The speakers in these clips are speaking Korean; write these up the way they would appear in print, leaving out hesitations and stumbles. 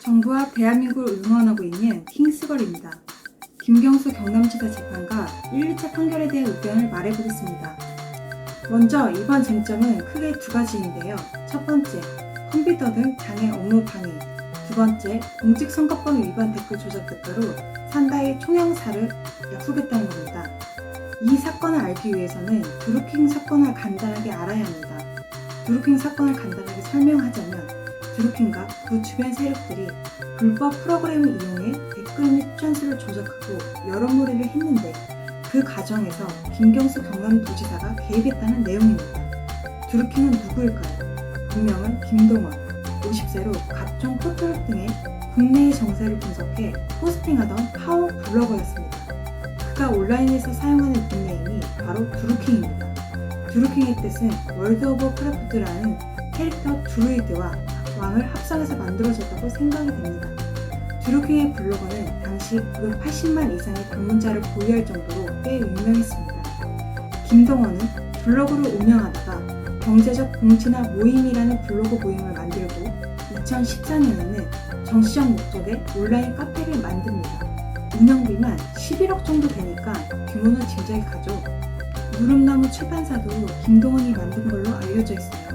정부와 대한민국을 응원하고 있는 킹스걸입니다. 김경수 경남지사 재판과 1, 2차 판결에 대한 의견을 말해보겠습니다. 먼저 이번 쟁점은 크게 두 가지인데요. 첫 번째, 컴퓨터 등 장애 업무 방해. 두 번째, 공직선거법 위반 댓글 조작 대가로 산다의 총형사를 약속했다는 겁니다. 이 사건을 알기 위해서는 드루킹 사건을 간단하게 알아야 합니다. 드루킹 사건을 간단하게 설명하자면 드루킹과 그 주변 세력들이 불법 프로그램을 이용해 댓글 및 추천수를 조작하고 여론몰이를 했는데 그 과정에서 김경수 경남도지사가 개입했다는 내용입니다. 드루킹은 누구일까요? 본명은 김동원, 50세로 각종 포털 등의 국내의 정세를 분석해 포스팅하던 파워 블로거였습니다. 그가 온라인에서 사용하는 닉네임이 바로 드루킹입니다. 드루킹의 뜻은 월드 오브 크래프트라는 캐릭터 드루이드와 왕을 합성해서 만들어졌다고 생각이 됩니다. 드루킹의 블로거는 당시 980만 이상의 방문자를 보유할 정도로 꽤 유명했습니다. 김동원은 블로그를 운영하다가 경제적 공지나 모임이라는 블로그 모임을 만들고 2014년에는 정치적 목적의 온라인 카페를 만듭니다. 운영비만 11억 정도 되니까 규모는 짐작이 가죠. 무릎나무 출판사도 김동원이 만든 걸로 알려져 있어요.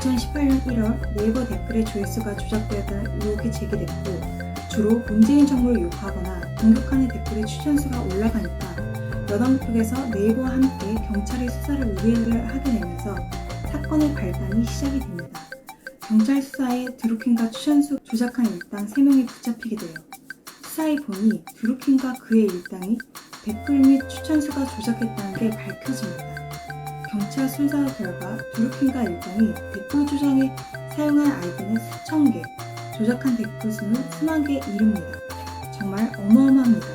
2018년 1월 네이버 댓글의 조회수가 조작되었다는 의혹이 제기됐고 주로 문재인 정부를 욕하거나 공격하는 댓글의 추천수가 올라가니까 여당 쪽에서 네이버와 함께 경찰의 수사를 의뢰를 하게 되면서 사건의 발단이 시작이 됩니다. 경찰 수사에 드루킹과 추천수 조작한 일당 3명이 붙잡히게 돼요. 수사에 보니 드루킹과 그의 일당이 댓글 및 추천수가 조작했다는 게 밝혀집니다. 경찰 수사 결과 드루킹과 일당이 댓글 조작에 사용한 아이디는 수천 개, 조작한 댓글 수는 수만 개에 이릅니다. 정말 어마어마합니다.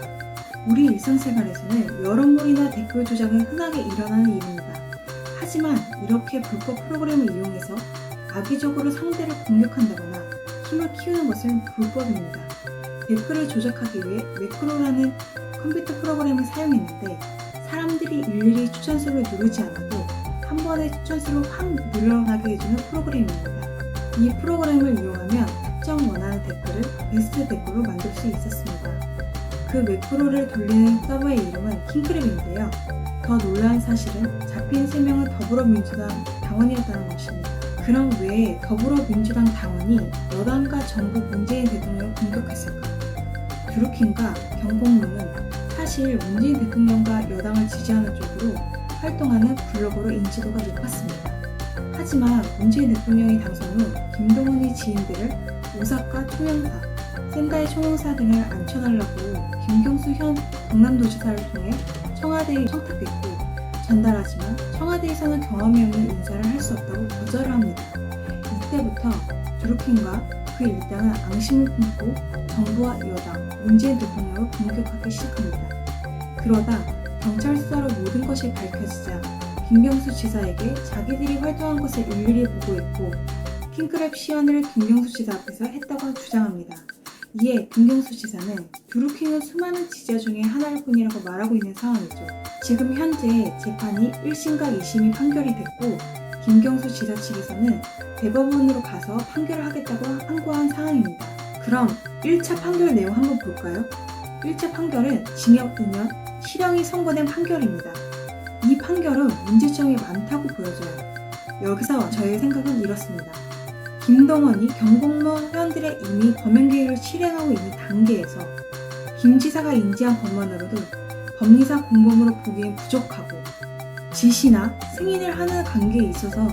우리 일상생활에서는 여론몰이나 댓글 조작은 흔하게 일어나는 일입니다. 하지만 이렇게 불법 프로그램을 이용해서 악의적으로 상대를 공격한다거나 힘을 키우는 것은 불법입니다. 댓글을 조작하기 위해 매크로라는 컴퓨터 프로그램을 사용했는데 사람들이 일일이 추천수를 누르지 않아도 한 번에 추천수를 확 늘어나게 해주는 프로그램입니다. 이 프로그램을 이용하면 특정 원하는 댓글을 베스트 댓글로 만들 수 있었습니다. 그 매크로를 돌리는 서버의 이름은 킹크랩인데요. 더 놀라운 사실은 잡힌 3명은 더불어민주당 당원이었다는 것입니다. 그럼 왜 더불어민주당 당원이 여당과 정부 문재인 대통령을 공격했을까? 드루킹과 경공무는 사실 문재인 대통령과 여당을 지지하는 쪽으로 활동하는 블로거로 인지도가 높았습니다. 하지만 문재인 대통령이 당선 후 김동원의 지인들을 오사카 총영사, 센다이 총영사 등을 앉혀달라고 김경수 현 경남도지사를 통해 청와대에 청탁했고 전달하지만 청와대에서는 경험이 없는 인사를 할 수 없다고 거절을 합니다. 이때부터 드루킹과 그 일당은 앙심을 품고 정부와 여당, 문재인 대통령을 공격하기 시작합니다. 그러다 경찰 수사로 모든 것이 밝혀지자 김경수 지사에게 자기들이 활동한 것을 일일이 보고했고 킹크랩 시연을 김경수 지사 앞에서 했다고 주장합니다. 이에 김경수 지사는 드루킹은 수많은 지자 중에 하나일 뿐이라고 말하고 있는 상황이죠. 지금 현재 재판이 1심과 2심이 판결이 됐고 김경수 지사 측에서는 대법원으로 가서 판결을 하겠다고 항고한 상황입니다. 그럼 1차 판결 내용 한번 볼까요? 1차 판결은 징역 2년, 실형이 선고된 판결입니다. 이 판결은 문제점이 많다고 보여져요. 여기서 저의 생각은 이렇습니다. 김동원이 경공무 회원들의 이미 범행 계획을 실행하고 있는 단계에서 김 지사가 인지한 것만으로도 법리상 공범으로 보기엔 부족하고 지시나 승인을 하는 관계에 있어서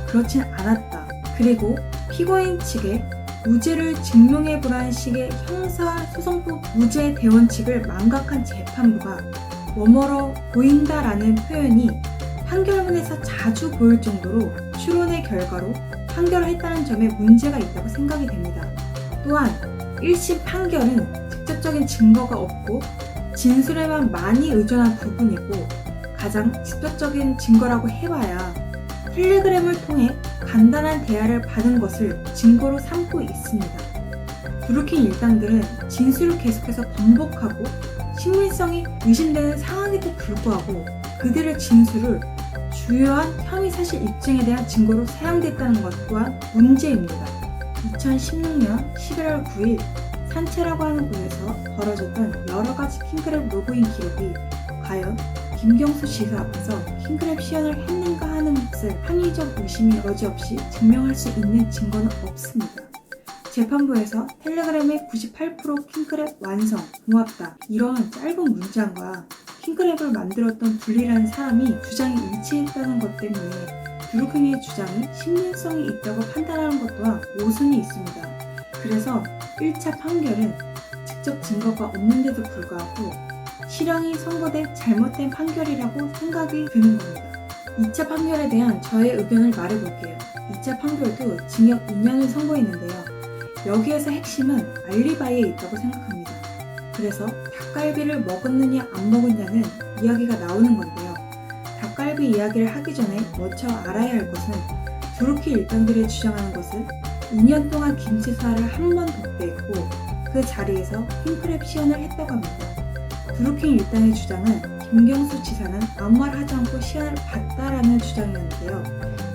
그렇진 않았다. 그리고 피고인 측에 무죄를 증명해보라는 식의 형사소송법 무죄 대원 측을 망각한 재판부가 뭐뭐로 보인다라는 표현이 판결문에서 자주 보일 정도로 추론의 결과로 판결을 했다는 점에 문제가 있다고 생각이 됩니다. 또한 1심 판결은 직접적인 증거가 없고 진술에만 많이 의존한 부분이고 가장 직접적인 증거라고 해봐야 텔레그램을 통해 간단한 대화를 받은 것을 증거로 삼고 있습니다. 드루킹 일당들은 진술을 계속해서 번복하고 신빙성이 의심되는 상황에도 불구하고 그들의 진술을 주요한 혐의 사실 입증에 대한 증거로 사용됐다는 것 또한 문제입니다. 2016년 11월 9일 산채라고 하는 곳에서 벌어졌던 여러가지 킹크랩 로그인 기록이 과연 김경수 지사 앞에서 킹크랩 시연을 했는가 하는 것을 합리적 의심이 여지없이 증명할 수 있는 증거는 없습니다. 재판부에서 텔레그램의 98% 킹크랩 완성, 고맙다 이런 짧은 문장과 킹크랩을 만들었던 둘리라는 사람이 주장이 일치했다는 것 때문에 드루킹의 주장이 신빙성이 있다고 판단하는 것 또한 모순이 있습니다. 그래서 1차 판결은 직접 증거가 없는데도 불구하고 실형이 선고된 잘못된 판결이라고 생각이 드는 겁니다. 2차 판결에 대한 저의 의견을 말해볼게요. 2차 판결도 징역 2년을 선고했는데요. 여기에서 핵심은 알리바이에 있다고 생각합니다. 그래서 닭갈비를 먹었느냐 안 먹었냐는 이야기가 나오는 건데요. 닭갈비 이야기를 하기 전에 먼저 알아야 할 것은 드루킹 일당들이 주장하는 것은 2년 동안 김 지사를 한 번 독대했고 그 자리에서 킹크랩 시연을 했다고 합니다. 드루킹 일당의 주장은 김경수 지사는 아무 말 하지 않고 시연을 봤다라는 주장이었는데요.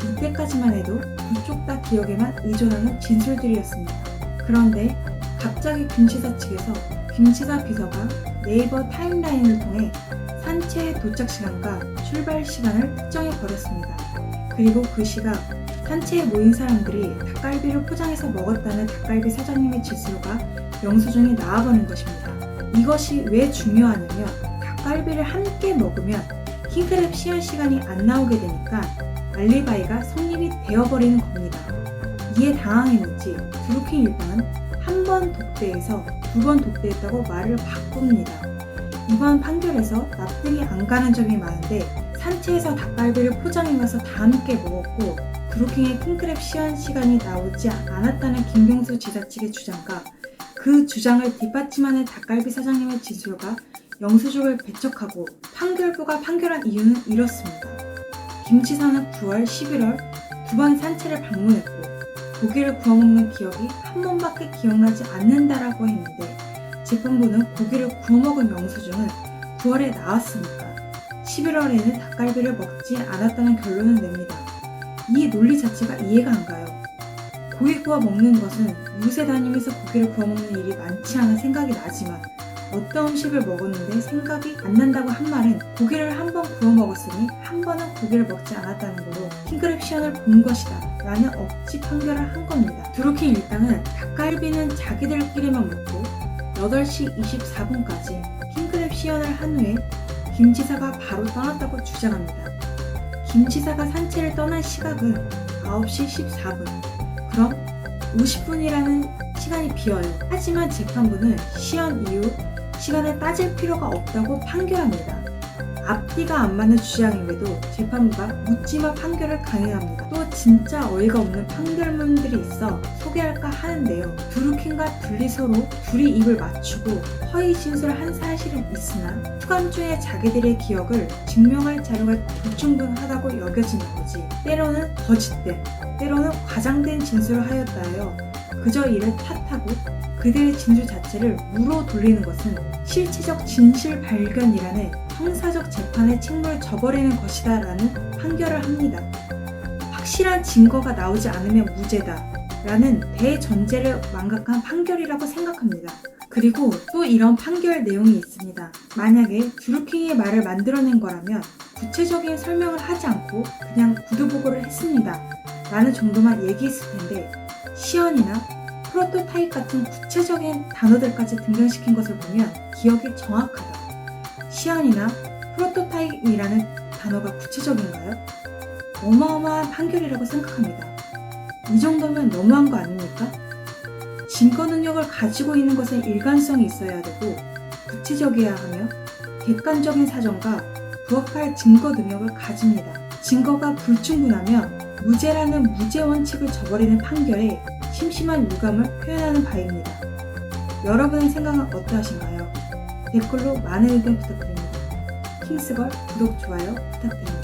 이때까지만 해도 두 쪽 다 기억에만 의존하는 진술들이었습니다. 그런데 갑자기 김 지사 측에서 김 지사 비서가 네이버 타임라인을 통해 산채의 도착 시간과 출발 시간을 특정해 버렸습니다. 그리고 그 시각 산채에 모인 사람들이 닭갈비를 포장해서 먹었다는 닭갈비 사장님의 진술과 영수증이 나와버린 것입니다. 이것이 왜 중요하냐면 닭갈비를 함께 먹으면 킹크랩 시연 시간이 안 나오게 되니까 알리바이가 성립이 되어버리는 겁니다. 이에 당황했는지 드루킹 일당은 한 번 독대해서 두 번 독대했다고 말을 바꿉니다. 이번 판결에서 납득이 안 가는 점이 많은데 산채에서 닭갈비를 포장해가서 다 함께 먹었고 드루킹의 킹크랩 시연 시간이 나오지 않았다는 김경수 지사 측의 주장과 그 주장을 뒷받침하는 닭갈비 사장님의 진술과 영수증을 배척하고 판결부가 판결한 이유는 이렇습니다. 김 지사는 9월, 11월 두 번 산채를 방문했고 고기를 구워먹는 기억이 한 번밖에 기억나지 않는다라고 했는데 재판부는 고기를 구워먹은 영수증은 9월에 나왔으니까 11월에는 닭갈비를 먹지 않았다는 결론을 냅니다. 이 논리 자체가 이해가 안 가요. 고기 구워 먹는 것은 이웃에 다니면서 고기를 구워 먹는 일이 많지 않은 생각이 나지만 어떤 음식을 먹었는데 생각이 안 난다고 한 말은 고기를 한 번 구워 먹었으니 한 번은 고기를 먹지 않았다는 거로 킹크랩 시연을 본 것이다 라는 억지 판결을 한 겁니다. 드루킹 일당은 닭갈비는 자기들끼리만 먹고 8시 24분까지 킹크랩 시연을 한 후에 김 지사가 바로 떠났다고 주장합니다. 김 지사가 산채를 떠난 시각은 9시 14분. 그럼 50분이라는 시간이 비어요. 하지만 재판부는 시연 이후 시간을 따질 필요가 없다고 판결합니다. 앞뒤가 안 맞는 주장임에도 재판부가 묻지마 판결을 강행합니다. 또 진짜 어이가 없는 판결문들이 있어 소개할까 하는데요. 드루킹과 둘리 둘이 입을 맞추고 허위 진술을 한 사실은 있으나 수감중에 자기들의 기억을 증명할 자료가 불충분하다고 여겨진 나머지 때로는 거짓된, 때로는 과장된 진술을 하였다 하여 그저 이를 탓하고 그들의 진술 자체를 무로 돌리는 것은 실체적 진실 발견이라는 형사적 재판의 책무를 져버리는 것이다 라는 판결을 합니다. 확실한 증거가 나오지 않으면 무죄다 라는 대전제를 망각한 판결이라고 생각합니다. 그리고 또 이런 판결 내용이 있습니다. 만약에 드루킹의 말을 만들어낸 거라면 구체적인 설명을 하지 않고 그냥 구두보고를 했습니다 라는 정도만 얘기했을 텐데 시연이나 프로토타입 같은 구체적인 단어들까지 등장시킨 것을 보면 기억이 정확하다. 시연이나 프로토타입이라는 단어가 구체적인가요? 어마어마한 판결이라고 생각합니다. 이 정도면 너무한 거 아닙니까? 증거 능력을 가지고 있는 것은 일관성이 있어야 되고 구체적이어야 하며 객관적인 사정과 부합할 증거 능력을 가집니다. 증거가 불충분하면 무죄라는 무죄 원칙을 저버리는 판결에 심심한 유감을 표현하는 바입니다. 여러분의 생각은 어떠하신가요? 댓글로 많은 의견 부탁드립니다. 킹스걸 구독, 좋아요 부탁드립니다.